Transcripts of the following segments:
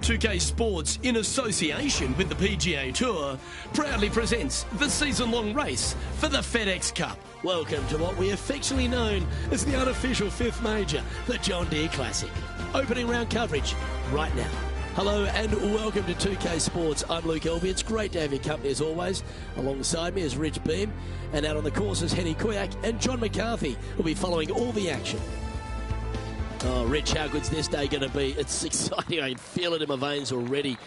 2K Sports, in association with the PGA Tour, proudly presents the season-long race for the FedEx Cup. Welcome to what we affectionately known as the unofficial fifth major, the John Deere Classic. Opening round coverage right now. Hello and welcome to 2K Sports. I'm Luke Elvey. It's great to have your company as always. Alongside me is Rich Beam, and out on the course is Henny Kuyak and John McCarthy, who'll be following all the action. Oh, Rich, how good's this day going to be? It's exciting. I can feel it in my veins already.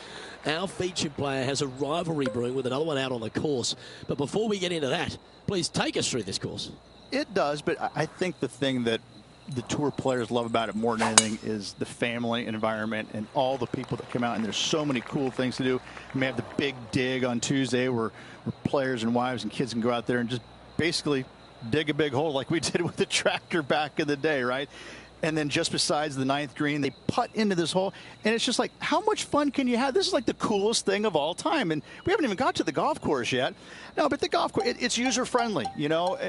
Our featured player has a rivalry brewing with another one out on the course. But before we get into that, please take us through this course. It does, but I think the thing that the tour players love about it more than anything is the family environment and all the people that come out, and there's so many cool things to do. We may have the big dig on Tuesday where players and wives and kids can go out there and just basically dig a big hole like we did with the tractor back in the day, right? And then just besides the ninth green, they putt into this hole. And it's just like, how much fun can you have? This is like the coolest thing of all time. And we haven't even got to the golf course yet. No, but the golf course, it's user-friendly. You know,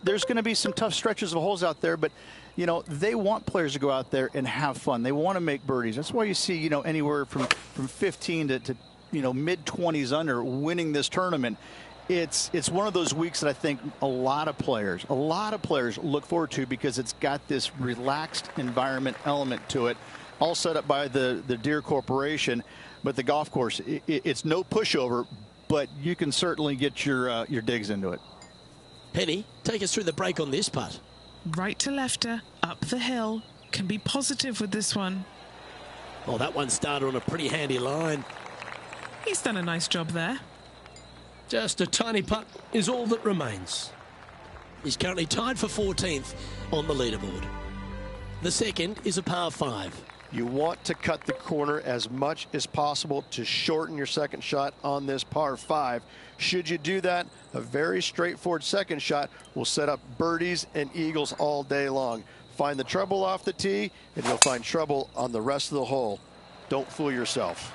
there's going to be some tough stretches of holes out there. But, you know, they want players to go out there and have fun. They want to make birdies. That's why you see, you know, anywhere from 15 to you know, mid-20s under winning this tournament. It's one of those weeks that I think a lot of players look forward to, because it's got this relaxed environment element to it, all set up by the Deere Corporation. But the golf course, it's no pushover, but you can certainly get your digs into it. Penny, take us through the break on this putt. Right to lefter, up the hill. Can be positive with this one. Oh, that one started on a pretty handy line. He's done a nice job there. Just a tiny putt is all that remains. He's currently tied for 14th on the leaderboard. The second is a par 5. You want to cut the corner as much as possible to shorten your second shot on this par 5. Should you do that, a very straightforward second shot will set up birdies and eagles all day long. Find the trouble off the tee, and you'll find trouble on the rest of the hole. Don't fool yourself.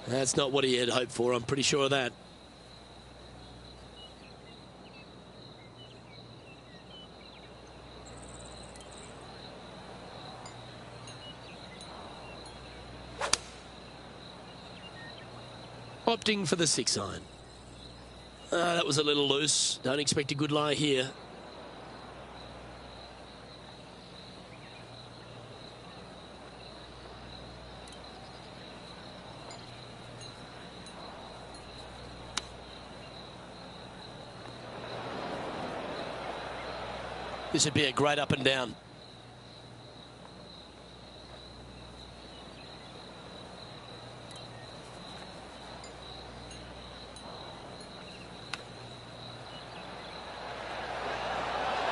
That's not what he had hoped for, I'm pretty sure of that. Opting for the 6-iron. That was a little loose. Don't expect a good lie here. This would be a great up and down.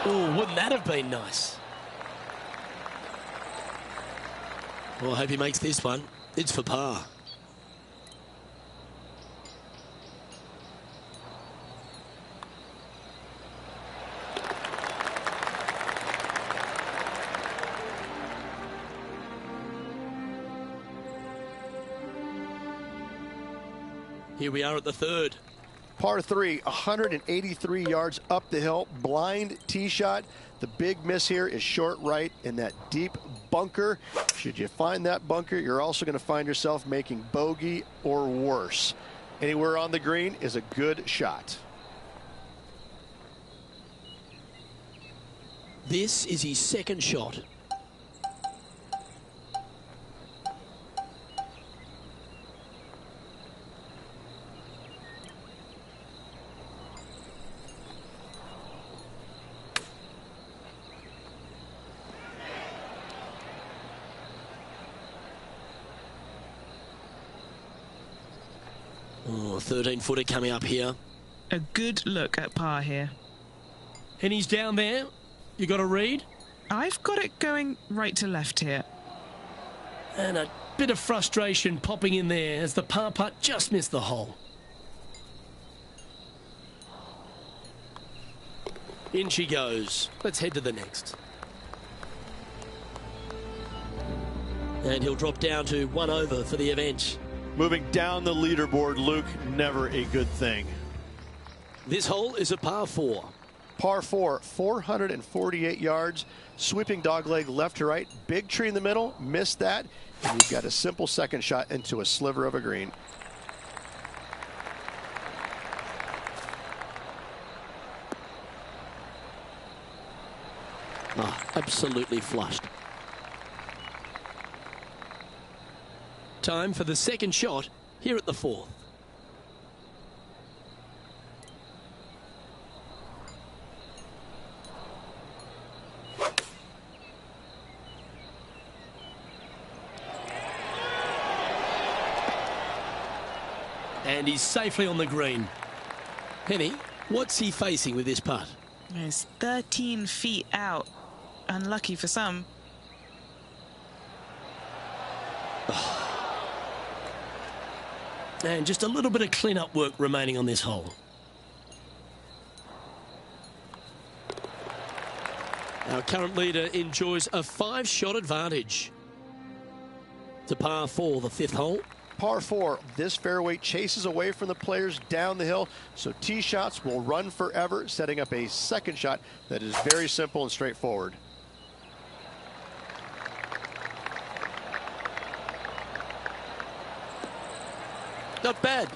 Oh, wouldn't that have been nice? Well, I hope he makes this one. It's for par. Here we are at the third. Par 3, 183 yards up the hill, blind tee shot. The big miss here is short right in that deep bunker. Should you find that bunker, you're also going to find yourself making bogey or worse. Anywhere on the green is a good shot. This is his second shot. Oh, 13-footer coming up here. A good look at par here. And he's down there. You got a read? I've got it going right to left here. And a bit of frustration popping in there as the par putt just missed the hole. In she goes. Let's head to the next. And he'll drop down to 1 over for the event. Moving down the leaderboard, Luke, never a good thing. This hole is a par 4. Par 4, 448 yards, sweeping dogleg left to right, big tree in the middle, missed that, and you've got a simple second shot into a sliver of a green. Oh, absolutely flushed. Time for the second shot here at the 4th. And he's safely on the green. Penny, what's he facing with this putt? It's 13 feet out. Unlucky for some. And just a little bit of clean-up work remaining on this hole. Our current leader enjoys a 5-shot advantage. To par 4, the 5th hole. Par 4, this fairway chases away from the players down the hill, so tee shots will run forever, setting up a second shot that is very simple and straightforward. Not bad.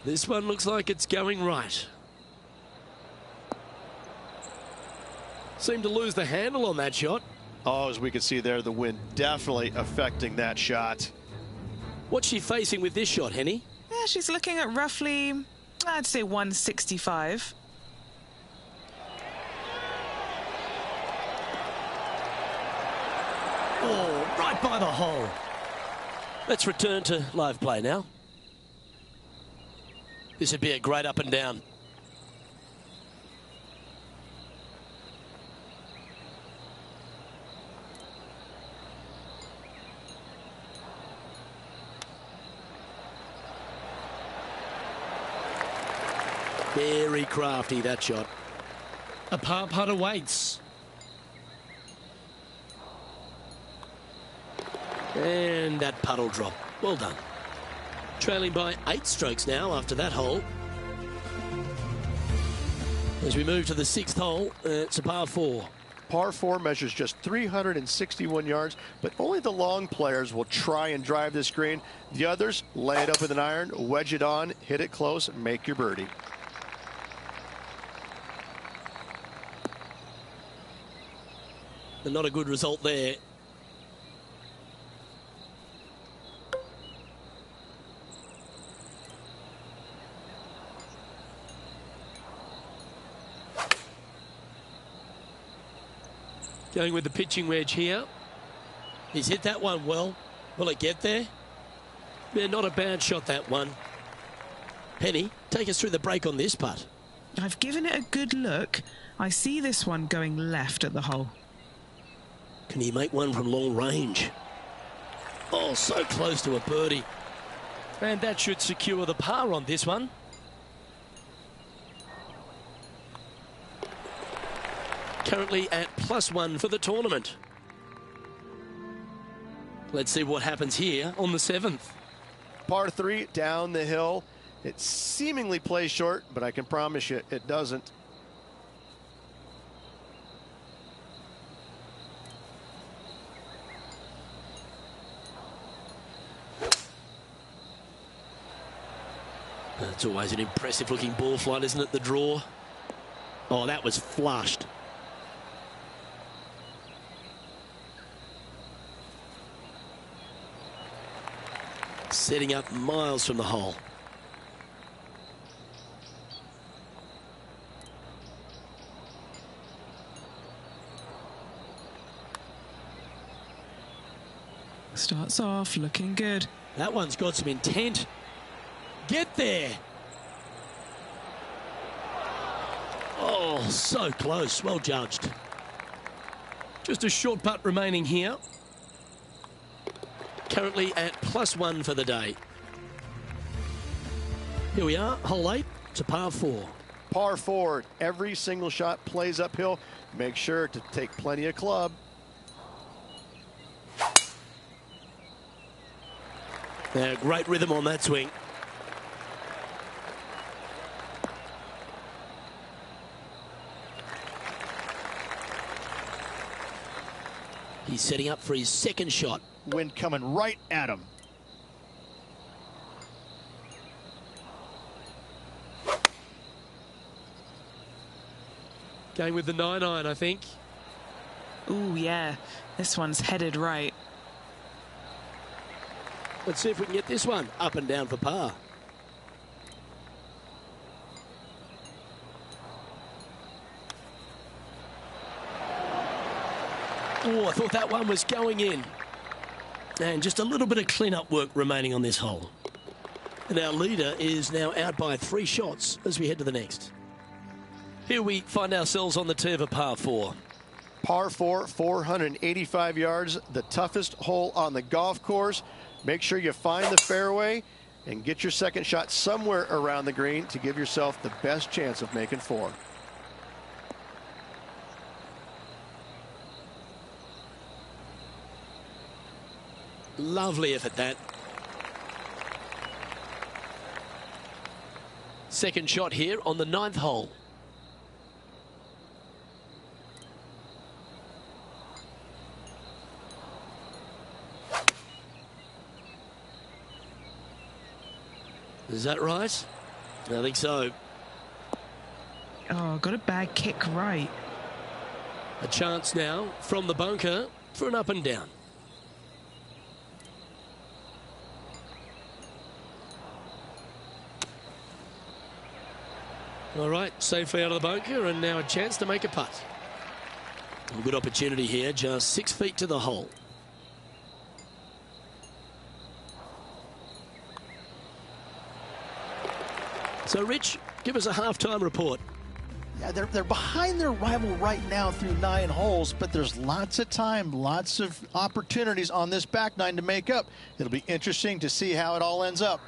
This one looks like it's going right. Seemed to lose the handle on that shot. Oh, as we can see there, the wind definitely affecting that shot. What's she facing with this shot, Henny? Yeah, she's looking at roughly, I'd say 165. Oh, right by the hole. Let's return to live play now. This would be a great up and down. Very crafty, that shot. A par putt awaits. And that putt'll drop. Well done. Trailing by 8 strokes now after that hole. As we move to the 6th hole, it's a par 4. Par 4 measures just 361 yards, but only the long players will try and drive this green. The others lay it up with an iron, wedge it on, hit it close, make your birdie. Not a good result there. Going with the pitching wedge here. He's hit that one well. Will it get there? Yeah, not a bad shot, that one. Penny, take us through the break on this putt. I've given it a good look. I see this one going left at the hole. Can he make one from long range? Oh, so close to a birdie. And that should secure the par on this one. Currently at +1 for the tournament. Let's see what happens here on the 7th. Par 3 down the hill. It seemingly plays short, but I can promise you it doesn't. It's always an impressive looking ball flight, isn't it, the draw? Oh, that was flushed. Setting up miles from the hole. Starts off looking good. That one's got some intent. Get there. Oh, so close. Well judged. Just a short putt remaining here. Currently at +1 for the day. Here we are, hole 8 to par 4. Par 4, every single shot plays uphill. Make sure to take plenty of club. Great rhythm on that swing. He's setting up for his second shot. Wind coming right at him. Going with the 9-iron, I think. Ooh, yeah. This one's headed right. Let's see if we can get this one up and down for par. Oh, I thought that one was going in. And just a little bit of clean-up work remaining on this hole. And our leader is now out by 3 shots as we head to the next. Here we find ourselves on the tee of a par 4. Par 4, 485 yards, the toughest hole on the golf course. Make sure you find the fairway and get your second shot somewhere around the green to give yourself the best chance of making 4. Lovely effort, that. Second shot here on the 9th hole. Is that right? I think so. Oh, got a bad kick right. A chance now from the bunker for an up and down. All right, safely out of the bunker, and now a chance to make a putt. A good opportunity here, just 6 feet to the hole. So, Rich, give us a halftime report. Yeah, they're behind their rival right now through 9 holes, but there's lots of time, lots of opportunities on this back 9 to make up. It'll be interesting to see how it all ends up.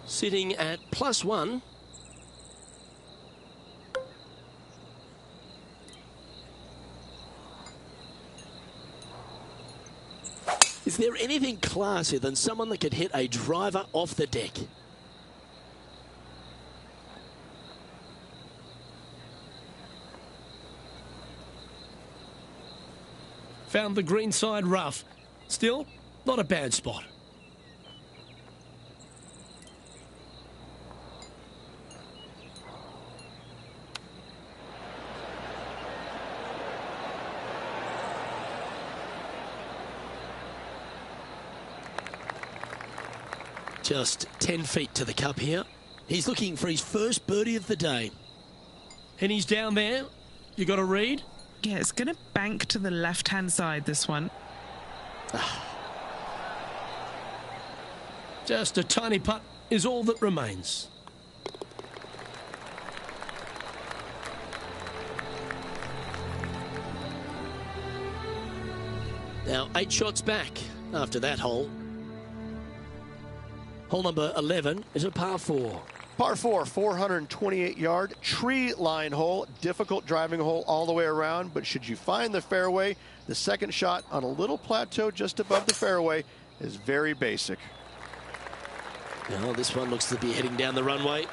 Sitting at +1. Is there anything classier than someone that could hit a driver off the deck? Found the green side rough. Still, not a bad spot. Just 10 feet to the cup here. He's looking for his first birdie of the day. And he's down there. You got to read? Yeah, it's going to bank to the left-hand side, this one. Just a tiny putt is all that remains. Now 8 shots back after that hole. Hole number 11 is a par 4. Par 4, 428-yard tree line hole. Difficult driving hole all the way around, but should you find the fairway, the second shot on a little plateau just above the fairway is very basic. Now this one looks to be heading down the runway.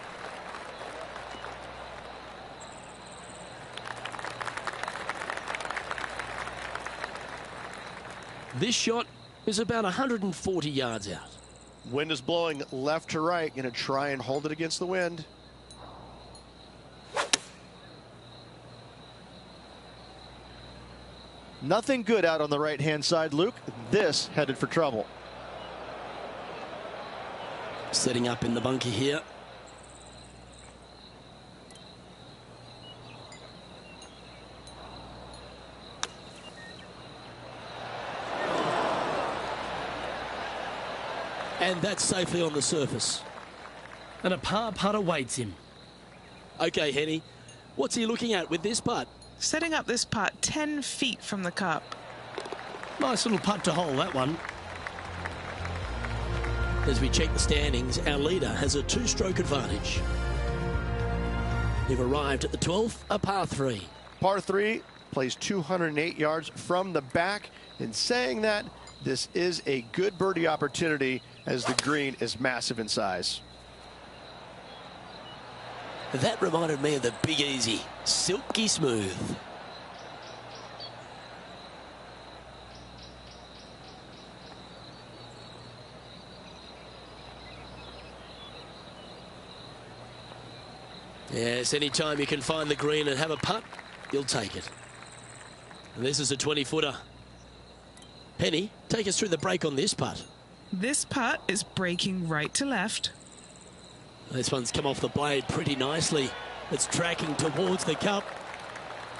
This shot is about 140 yards out. Wind is blowing left to right. Going to try and hold it against the wind. Nothing good out on the right-hand side, Luke. This headed for trouble. Setting up in the bunker here. And that's safely on the surface. And a par putt awaits him. Okay, Henny, what's he looking at with this putt? Setting up this putt 10 feet from the cup. Nice little putt to hole, that one. As we check the standings, our leader has a 2-stroke advantage. They've arrived at the 12th, a par 3. Par 3 plays 208 yards from the back. In saying that, this is a good birdie opportunity as the green is massive in size. That reminded me of the Big Easy, silky smooth. Yes, anytime you can find the green and have a putt, you'll take it. And this is a 20-footer. Penny, take us through the break on this putt. This putt is breaking right to left. This one's come off the blade pretty nicely. It's tracking towards the cup.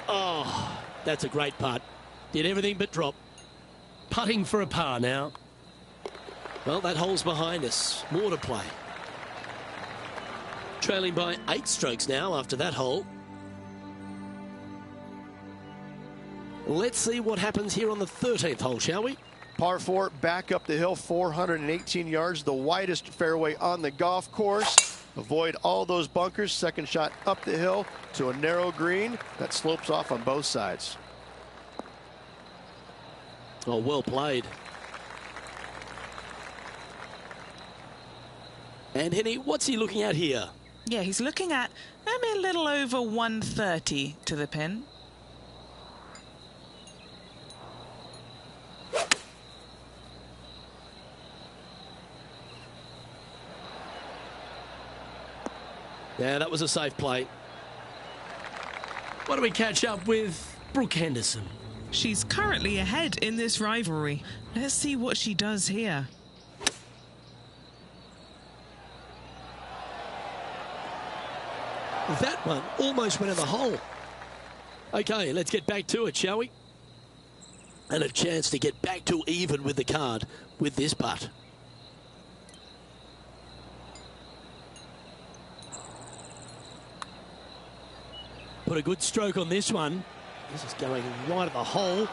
Oh, that's a great putt. Did everything but drop. Putting for a par now. Well, that hole's behind us. More to play. Trailing by 8 strokes now after that hole. Let's see what happens here on the 13th hole, shall we? Par 4, back up the hill, 418 yards, the widest fairway on the golf course. Avoid all those bunkers. Second shot up the hill to a narrow green that slopes off on both sides. Oh, well played. And Henny, what's he looking at here? Yeah, he's looking at maybe a little over 130 to the pin. Yeah, that was a safe play. What do we catch up with Brooke Henderson? She's currently ahead in this rivalry. Let's see what she does here. That one almost went in the hole. Okay, let's get back to it, shall we? And a chance to get back to even with the card with this putt. Put a good stroke on this one. This is going right at the hole.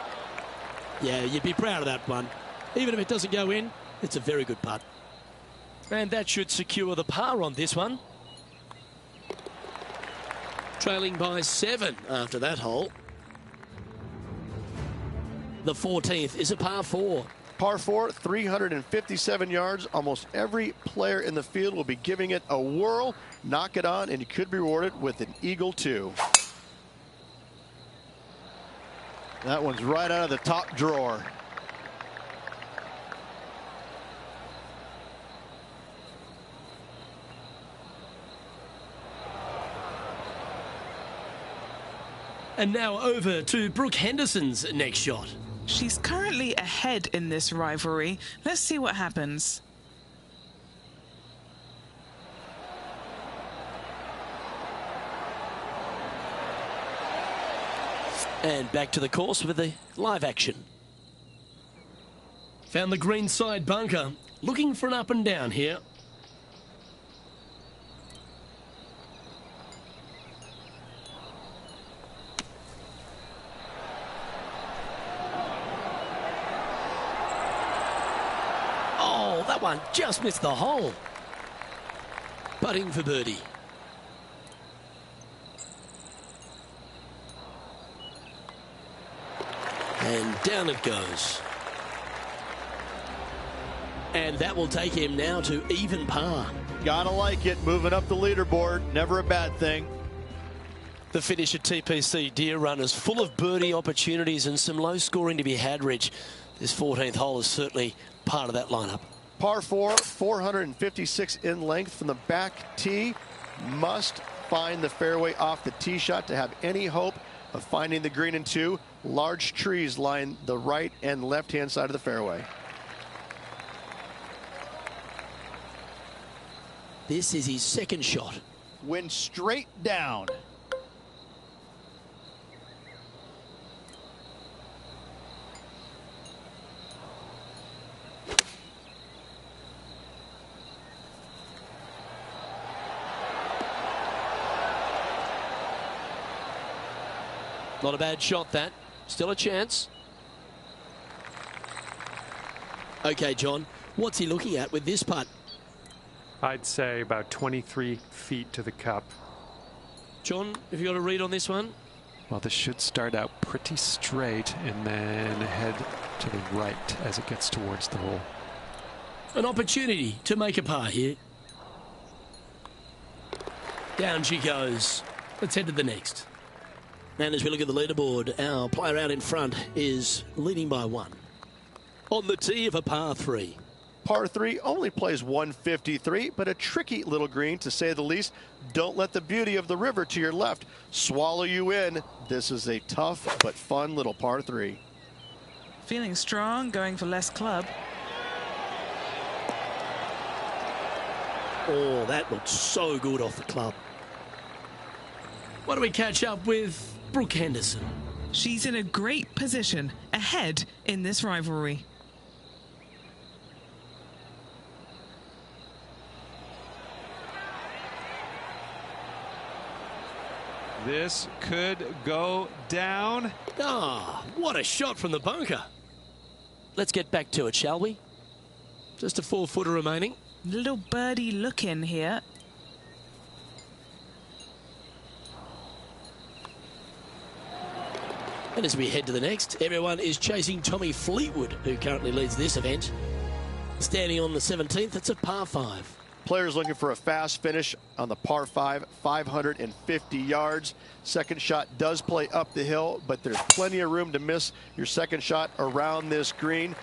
Yeah, you'd be proud of that one. Even if it doesn't go in, it's a very good putt. And that should secure the par on this one. Trailing by 7 after that hole. The 14th is a par 4. Par 4, 357 yards. Almost every player in the field will be giving it a whirl. Knock it on, and you could be rewarded with an eagle, too. That one's right out of the top drawer. And now over to Brooke Henderson's next shot. She's currently ahead in this rivalry. Let's see what happens. And back to the course with the live action. Found the green side bunker. Looking for an up and down here. Oh, that one just missed the hole. Putting for birdie. And down it goes. And that will take him now to even par. Gotta like it, moving up the leaderboard, never a bad thing. The finish at TPC Deer Run is full of birdie opportunities and some low scoring to be had, Rich. This 14th hole is certainly part of that lineup. Par 4, 456 in length from the back tee. Must find the fairway off the tee shot to have any hope of finding the green in 2. Large trees line the right and left-hand side of the fairway. This is his second shot. Went straight down. Not a bad shot, that. Still a chance. Okay, John, what's he looking at with this putt? I'd say about 23 feet to the cup. John, have you got a read on this one? Well, this should start out pretty straight and then head to the right as it gets towards the hole. An opportunity to make a par here. Down she goes. Let's head to the next. And as we look at the leaderboard, our player out in front is leading by 1. On the tee of a par 3. Par 3 only plays 153, but a tricky little green, to say the least. Don't let the beauty of the river to your left swallow you in. This is a tough but fun little par 3. Feeling strong, going for less club. Oh, that looked so good off the club. Why don't we catch up with Brooke Henderson? She's in a great position, ahead in this rivalry. This could go down. Ah, what a shot from the bunker. Let's get back to it, shall we? Just a 4-footer remaining. Little birdie look in here. And as we head to the next, everyone is chasing Tommy Fleetwood, who currently leads this event. Standing on the 17th, it's a par 5. Players looking for a fast finish on the par 5, 550 yards. Second shot does play up the hill, but there's plenty of room to miss your second shot around this green.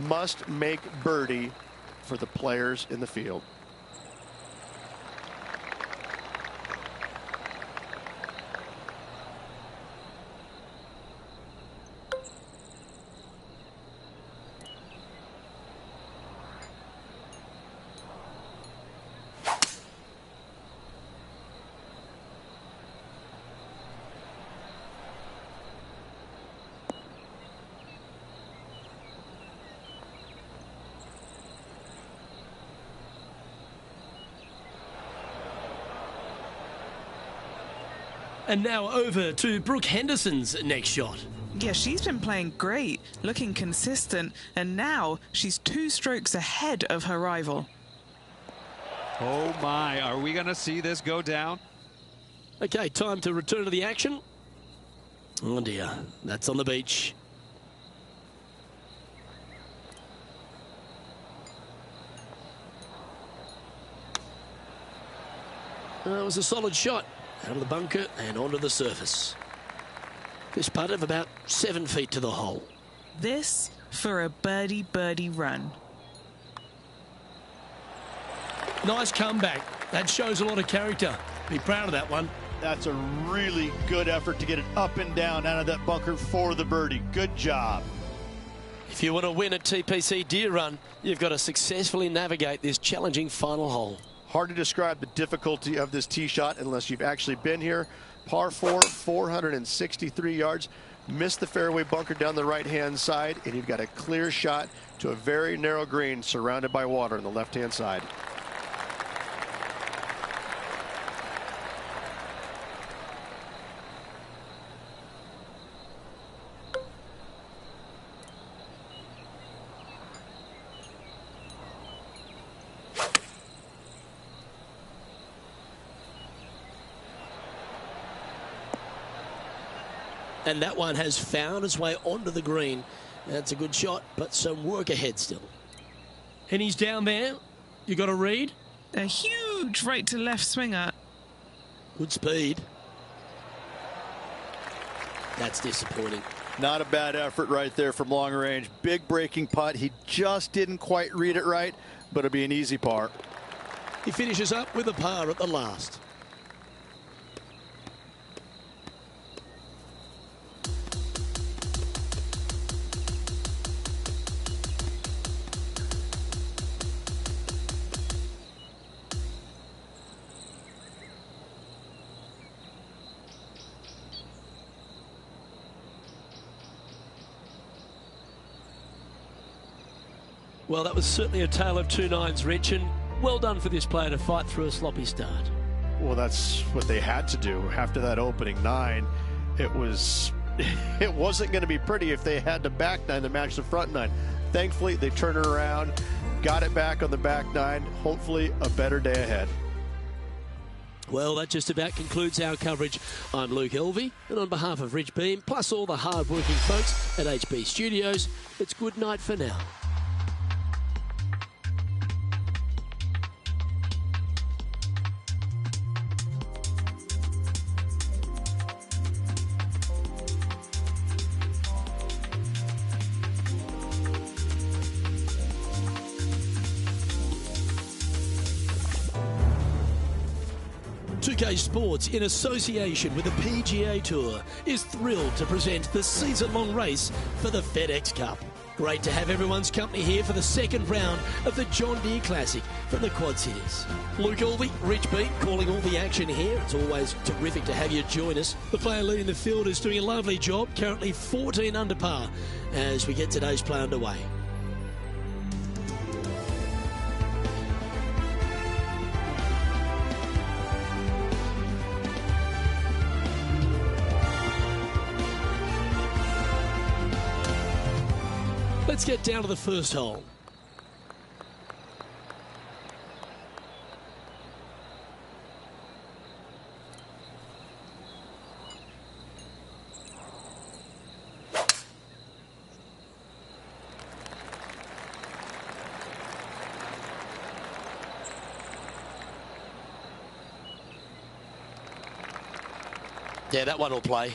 Must make birdie for the players in the field. And now over to Brooke Henderson's next shot. Yeah, she's been playing great, looking consistent, and now she's 2 strokes ahead of her rival. Oh my, are we going to see this go down? Okay, time to return to the action. Oh dear, that's on the beach. It was a solid shot. Out of the bunker and onto the surface. This putt of about 7 feet to the hole. This for a birdie run. Nice comeback. That shows a lot of character. Be proud of that one. That's a really good effort to get it up and down out of that bunker for the birdie. Good job. If you want to win at TPC Deer Run, you've got to successfully navigate this challenging final hole. Hard to describe the difficulty of this tee shot unless you've actually been here. Par 4, 463 yards. Missed the fairway bunker down the right-hand side, and you've got a clear shot to a very narrow green surrounded by water on the left-hand side. And that one has found its way onto the green. That's a good shot, but some work ahead still. And he's down there. You got a read? A huge right to left swinger. Good speed. That's disappointing. Not a bad effort right there from long range. Big breaking putt. He just didn't quite read it right, but it'll be an easy par. He finishes up with a par at the last. Well, that was certainly a tale of 2 nines, Rich, and well done for this player to fight through a sloppy start. Well, that's what they had to do after that opening 9. It was it wasn't going to be pretty if they had the back nine to match the front nine. Thankfully, they turned it around, got it back on the back nine. Hopefully, a better day ahead. Well, that just about concludes our coverage. I'm Luke Elvey, and on behalf of Rich Beam, plus all the hard-working folks at HB Studios, it's good night for now. Sports, in association with the PGA Tour, is thrilled to present the season-long race for the FedEx Cup. Great to have everyone's company here for the second round of the John Deere Classic from the Quad Cities. Luke Elvey, Rich Beat, calling all the action here. It's always terrific to have you join us. The player leading the field is doing a lovely job, currently 14 under par as we get today's play underway. Let's get down to the first hole. Yeah, that one will play.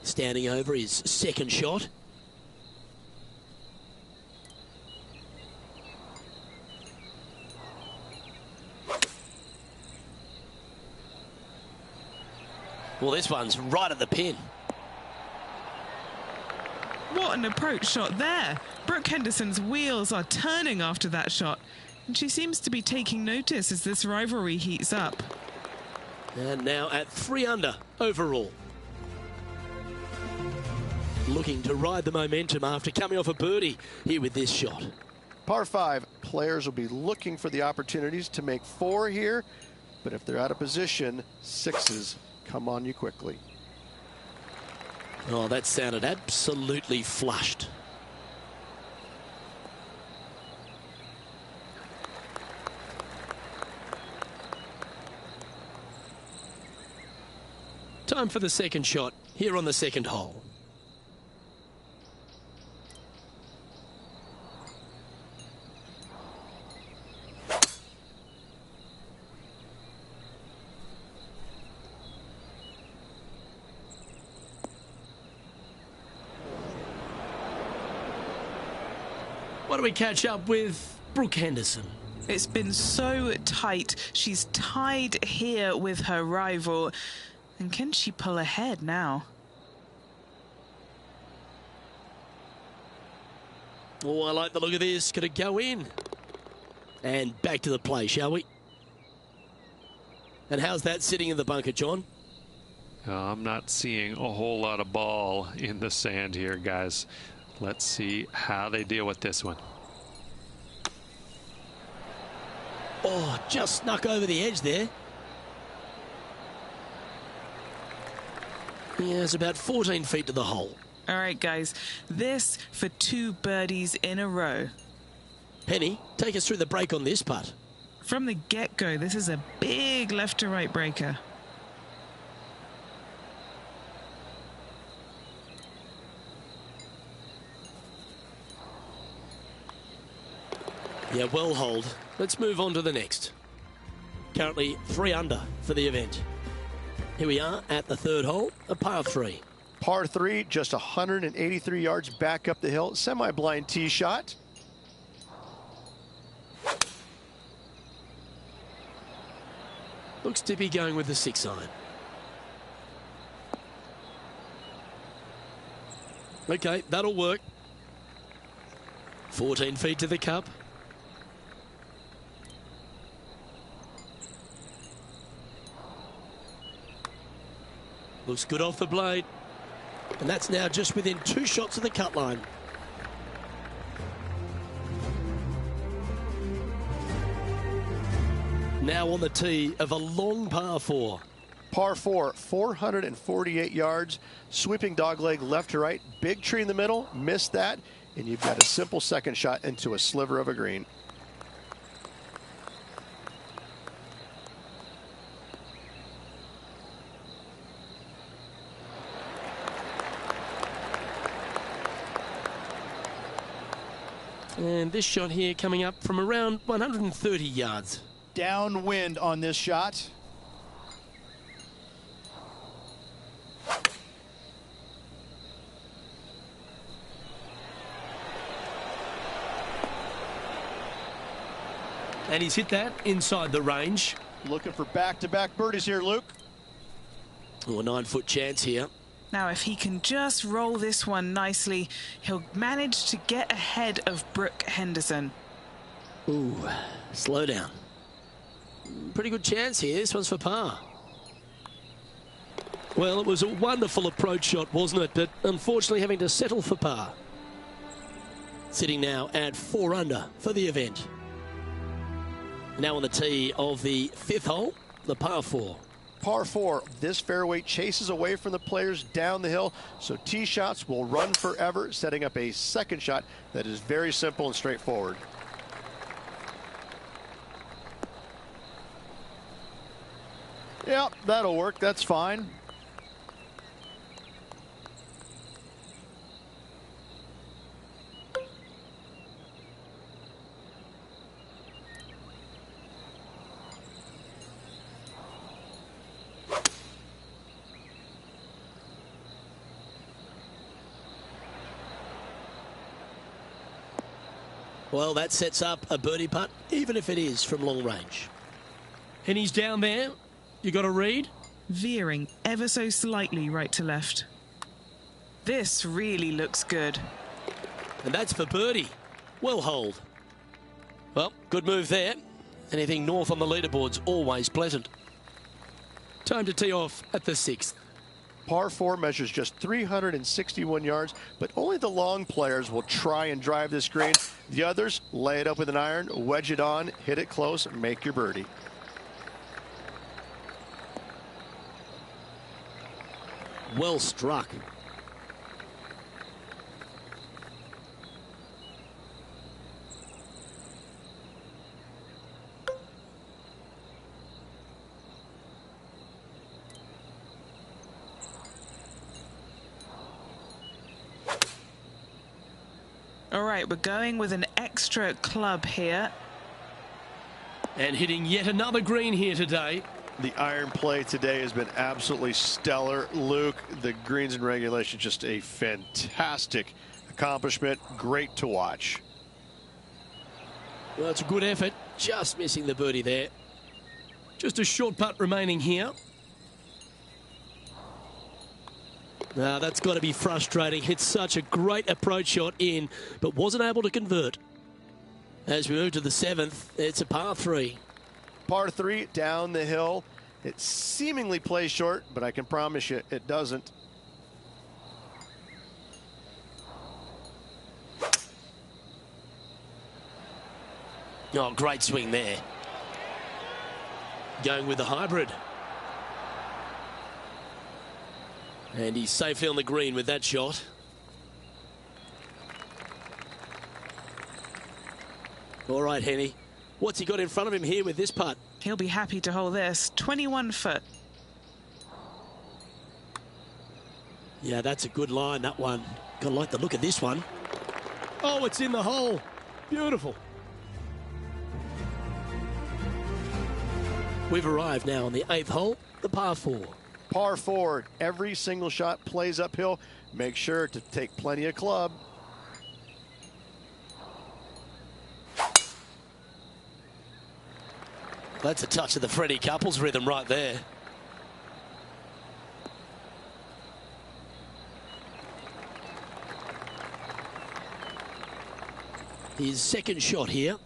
Standing over his second shot. Well, this one's right at the pin. What an approach shot there. Brooke Henderson's wheels are turning after that shot, and she seems to be taking notice as this rivalry heats up. And now at 3 under overall. Looking to ride the momentum after coming off a birdie here with this shot. Par 5, players will be looking for the opportunities to make 4 here, but if they're out of position, 6s come on you quickly. Oh, that sounded absolutely flushed. Time for the second shot here on the second hole. What do we catch up with Brooke Henderson? It's been so tight. She's tied here with her rival. And can she pull ahead now? Oh, I like the look of this. Could it go in? And back to the play, shall we? And how's that sitting in the bunker, John? I'm not seeing a whole lot of ball in the sand here, guys. Let's see how they deal with this one. Oh, just snuck over the edge there. Yeah, it's about 14 feet to the hole. All right, guys. This for 2 birdies in a row. Penny, take us through the break on this putt. From the get-go, this is a big left-to-right breaker. Yeah, well hold. Let's move on to the next. Currently 3 under for the event. Here we are at the third hole, a par 3. Par 3, just 183 yards back up the hill. Semi-blind tee shot. Looks to be going with the 6-iron. Okay, that'll work. 14 feet to the cup. Looks good off the blade. And that's now just within 2 shots of the cut line. Now on the tee of a long par 4. Par 4, 448 yards, sweeping dogleg left to right, big tree in the middle, missed that, and you've got a simple second shot into a sliver of a green. And this shot here coming up from around 130 yards. Downwind on this shot. And he's hit that inside the range. Looking for back-to-back birdies here, Luke. Oh, a 9-foot chance here. Now, if he can just roll this one nicely, he'll manage to get ahead of Brooke Henderson. Ooh, slow down. Pretty good chance here. This one's for par. Well, it was a wonderful approach shot, wasn't it? But unfortunately having to settle for par. Sitting now at 4 under for the event. Now on the tee of the 5th hole, the par 4. Par 4, this fairway chases away from the players down the hill, so tee shots will run forever, setting up a second shot that is very simple and straightforward. Yep, that'll work. That's fine. Well, that sets up a birdie putt, even if it is from long range. And he's down there. You got a read? Veering ever so slightly right to left. This really looks good. And that's for birdie. Well holed. Well, good move there. Anything north on the leaderboard's always pleasant. Time to tee off at the 6th. Par 4 measures just 361 yards, but only the long players will try and drive this green. The others lay it up with an iron, wedge it on, hit it close, and make your birdie. Well struck. All right, we're going with an extra club here. And hitting yet another green here today. The iron play today has been absolutely stellar. Luke, the greens in regulation, just a fantastic accomplishment. Great to watch. Well, it's a good effort. Just missing the birdie there. Just a short putt remaining here. Now, that's got to be frustrating. Hit such a great approach shot in, but wasn't able to convert. As we move to the 7th, it's a par 3. Par 3 down the hill. It seemingly plays short, but I can promise you it doesn't. Oh, great swing there. Going with the hybrid. And he's safely on the green with that shot. All right, Henny. What's he got in front of him here with this putt? He'll be happy to hold this. 21 foot. Yeah, that's a good line, that one. Gotta like the look of this one. Oh, it's in the hole. Beautiful. We've arrived now on the 8th hole, the par 4. Par 4, every single shot plays uphill. Make sure to take plenty of club. That's a touch of the Freddie Couples rhythm right there. His second shot here.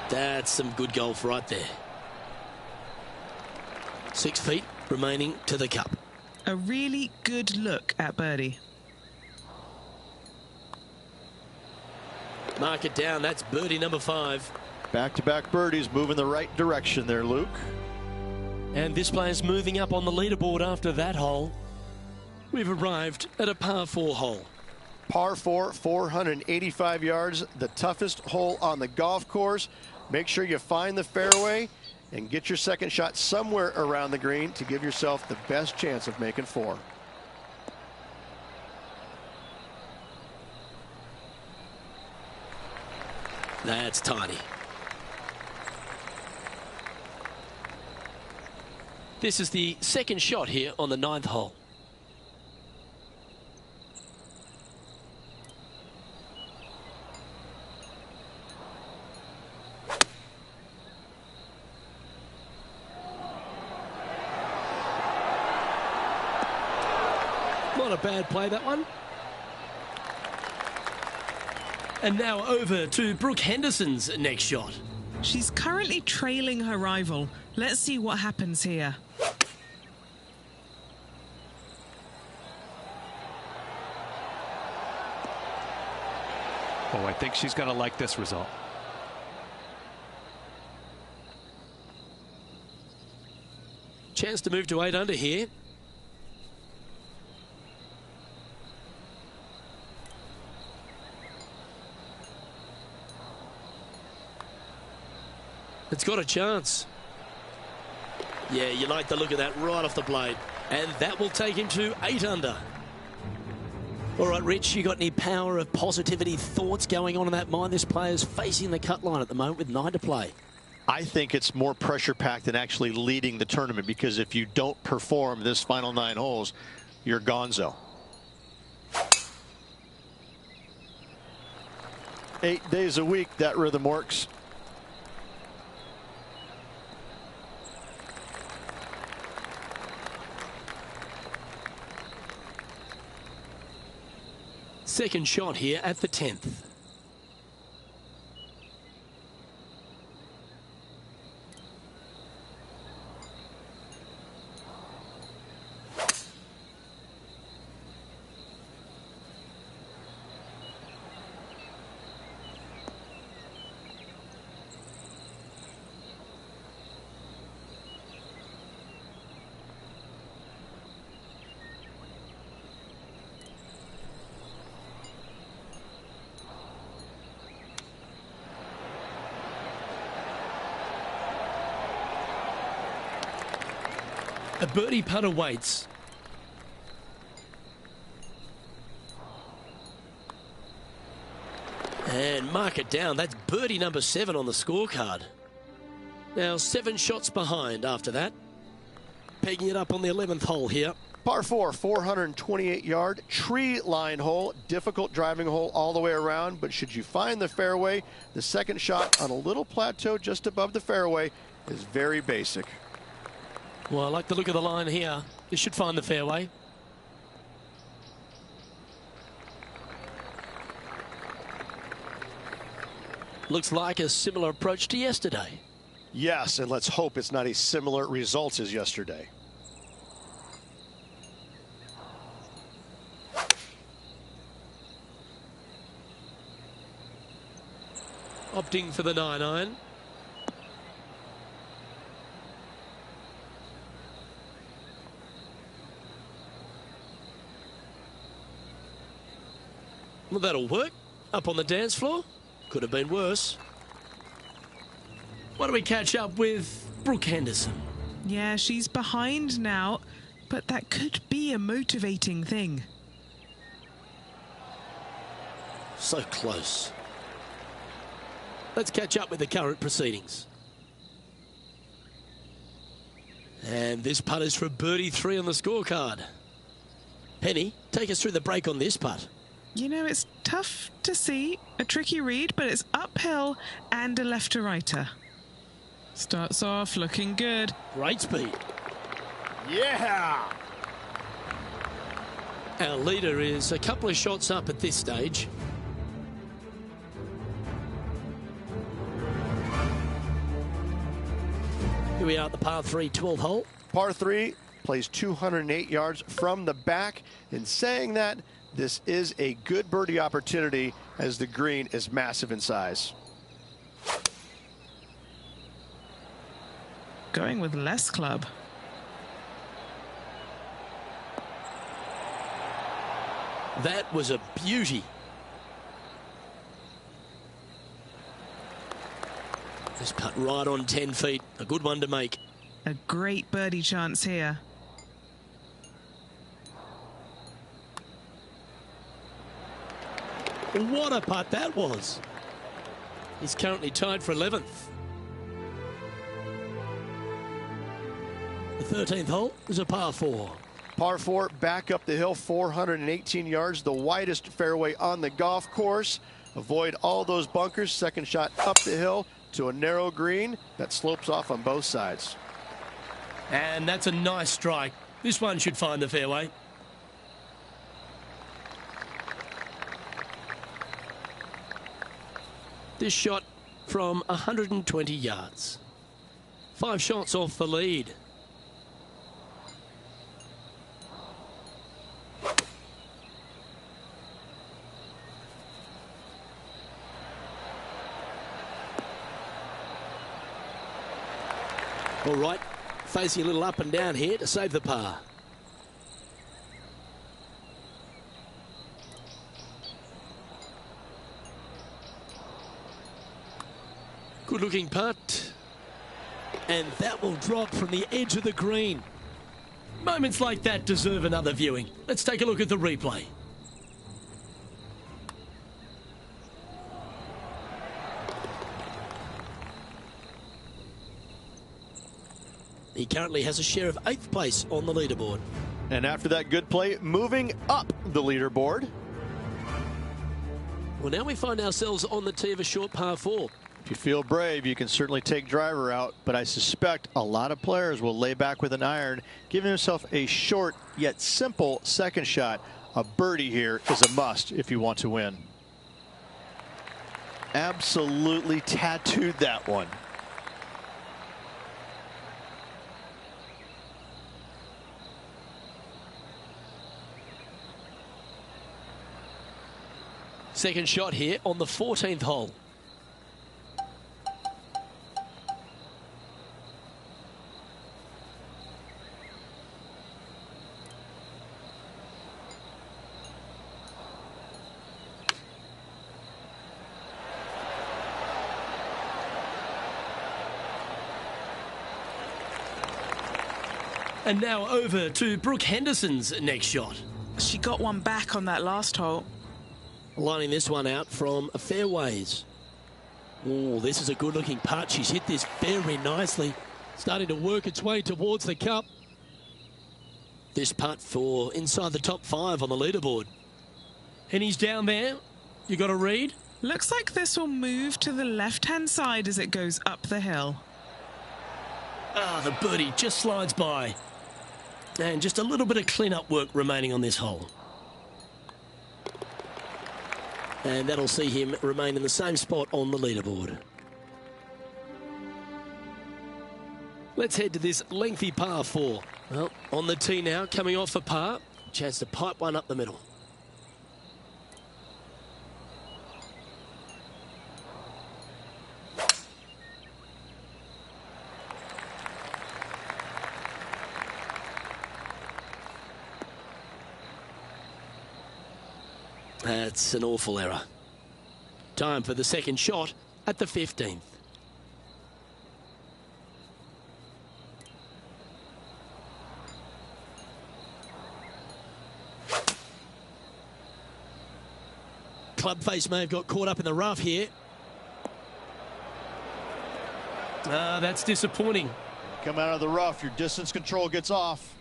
That's some good golf right there. 6 feet remaining to the cup. A really good look at birdie. Mark it down. That's birdie number 5. Back-to-back birdies, moving the right direction there, Luke. And this player's moving up on the leaderboard after that hole. We've arrived at a par 4 hole. Par 4, 485 yards, the toughest hole on the golf course. Make sure you find the fairway and get your second shot somewhere around the green to give yourself the best chance of making 4. That's tiny. This is the second shot here on the 9th hole. Not a bad play, that one. And now over to Brooke Henderson's next shot. She's currently trailing her rival. Let's see what happens here. Oh, I think she's going to like this result. Chance to move to 8 under here. It's got a chance. Yeah, you like the look of that right off the blade. And that will take him to 8 under. All right, Rich, you got any power of positivity thoughts going on in that mind? This player's facing the cut line at the moment with 9 to play. I think it's more pressure-packed than actually leading the tournament, because if you don't perform this final 9 holes, you're gonzo. 8 days a week, that rhythm works. Second shot here at the 10th. A birdie putt awaits. And mark it down. That's birdie number 7 on the scorecard. Now 7 shots behind after that. Pegging it up on the 11th hole here. Par 4, 428-yard tree line hole. Difficult driving hole all the way around, but should you find the fairway, the second shot on a little plateau just above the fairway is very basic. Well, I like the look of the line here. You should find the fairway. Looks like a similar approach to yesterday. Yes, and let's hope it's not a similar results as yesterday. Opting for the 9-iron. Well, that'll work. Up on the dance floor. Could have been worse. Why don't we catch up with Brooke Henderson? Yeah, she's behind now, but that could be a motivating thing. So close. Let's catch up with the current proceedings. And this putt is for birdie 3 on the scorecard. Penny, take us through the break on this putt. You know, it's tough to see, a tricky read, but it's uphill and a left-to-righter. Starts off looking good. Great speed. Yeah! Our leader is a couple of shots up at this stage. Here we are at the par 3 12th hole. par 3 plays 208 yards from the back. In saying that, this is a good birdie opportunity as the green is massive in size. Going with less club. That was a beauty. This putt right on 10 feet. A good one to make. A great birdie chance here. What a putt that was. He's currently tied for 11th. The 13th hole is a par 4. Par 4, back up the hill, 418 yards, the widest fairway on the golf course. Avoid all those bunkers. Second shot up the hill to a narrow green that slopes off on both sides. And that's a nice strike. This one should find the fairway. This shot from 120 yards. 5 shots off the lead. All right, facing a little up and down here to save the par. Good looking putt. And that will drop from the edge of the green. Moments like that deserve another viewing. Let's take a look at the replay. He currently has a share of 8th place on the leaderboard. And after that good play, moving up the leaderboard. Well, now we find ourselves on the tee of a short par 4. If you feel brave, you can certainly take driver out, but I suspect a lot of players will lay back with an iron, giving himself a short yet simple second shot. A birdie here is a must if you want to win. Absolutely tattooed that one. Second shot here on the 14th hole. And now over to Brooke Henderson's next shot. She got one back on that last hole. Lining this one out from fairways. Oh, this is a good looking putt. She's hit this very nicely. Starting to work its way towards the cup. This putt for inside the top 5 on the leaderboard. And he's down there. You got a read? Looks like this will move to the left-hand side as it goes up the hill. Ah, the birdie just slides by. And just a little bit of clean-up work remaining on this hole. And that'll see him remain in the same spot on the leaderboard. Let's head to this lengthy par 4. Well, on the tee now, coming off a par. Chance to pipe one up the middle. That's an awful error. Time for the second shot at the 15th. Club face may have got caught up in the rough here. Ah, that's disappointing. Come out of the rough, your distance control gets off.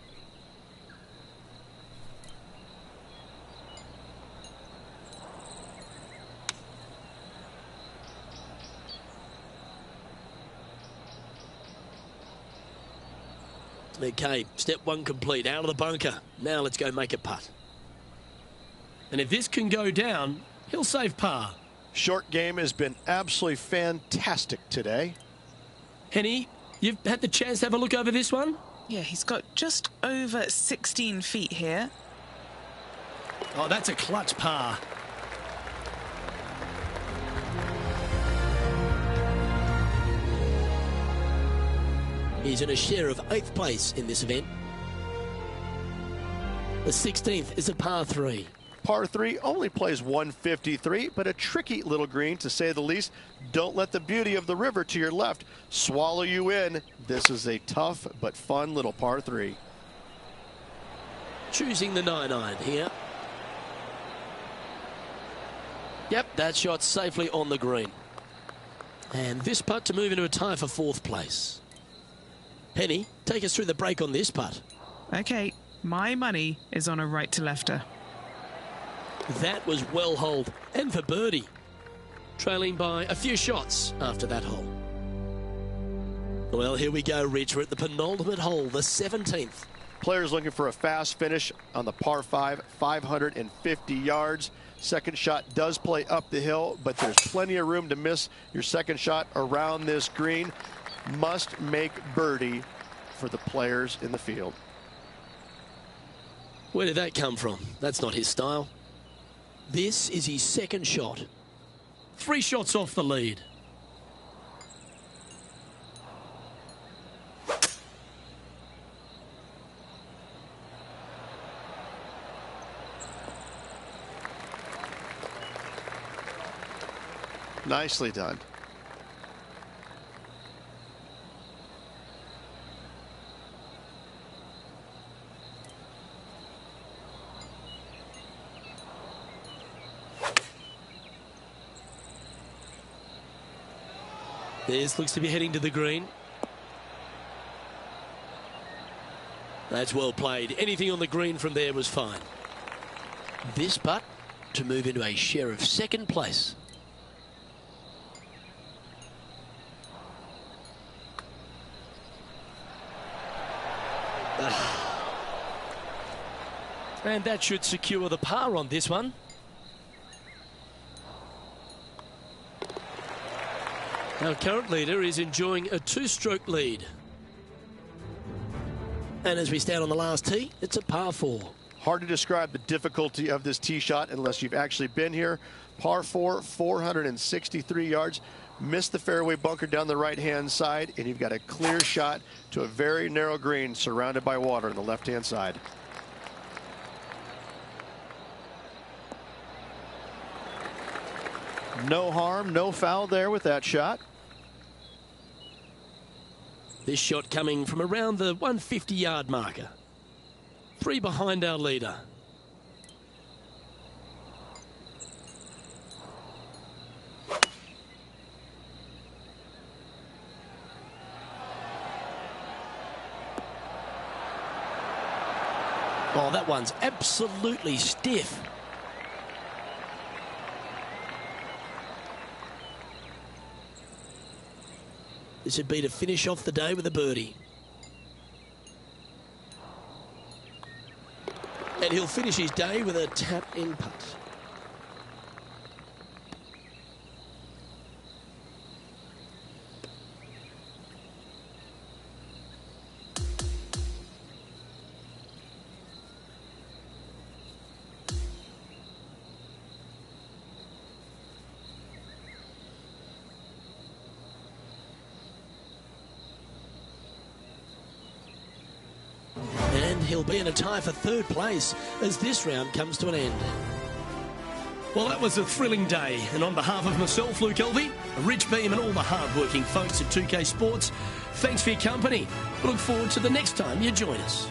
Okay, step 1 complete, out of the bunker. Now let's go make a putt. And if this can go down, he'll save par. Short game has been absolutely fantastic today. Henny, you've had the chance to have a look over this one? Yeah, he's got just over 16 feet here. Oh, that's a clutch par. He's in a share of 8th place in this event. The 16th is a par 3. Par 3 only plays 153, but a tricky little green to say the least. Don't let the beauty of the river to your left swallow you in. This is a tough but fun little par 3. Choosing the 9-iron here. Yep, that shot safely on the green. And this putt to move into a tie for 4th place. Penny, take us through the break on this putt. Okay, my money is on a right-to-lefter. That was well holed, and for birdie. Trailing by a few shots after that hole. Well, here we go, Rich. We're at the penultimate hole, the 17th. Players looking for a fast finish on the par 5, 550 yards. Second shot does play up the hill, but there's plenty of room to miss your second shot around this green. Must make birdie for the players in the field. Where did that come from? That's not his style. This is his second shot. 3 shots off the lead. Nicely done. This looks to be heading to the green. That's well played. Anything on the green from there was fine. This putt to move into a share of 2nd place. And that should secure the par on this one. Our current leader is enjoying a 2-stroke lead. And as we stand on the last tee, it's a par 4. Hard to describe the difficulty of this tee shot unless you've actually been here. Par 4, 463 yards. Missed the fairway bunker down the right-hand side, and you've got a clear shot to a very narrow green surrounded by water on the left-hand side. No harm, no foul there with that shot. This shot coming from around the 150-yard marker. 3 behind our leader. Oh, that one's absolutely stiff. This would be to finish off the day with a birdie. And he'll finish his day with a tap-in putt. And he'll be in a tie for 3rd place as this round comes to an end. Well, that was a thrilling day, and on behalf of myself, Luke Elvey, Rich Beam, and all the hard-working folks at 2K Sports, thanks for your company. We look forward to the next time you join us.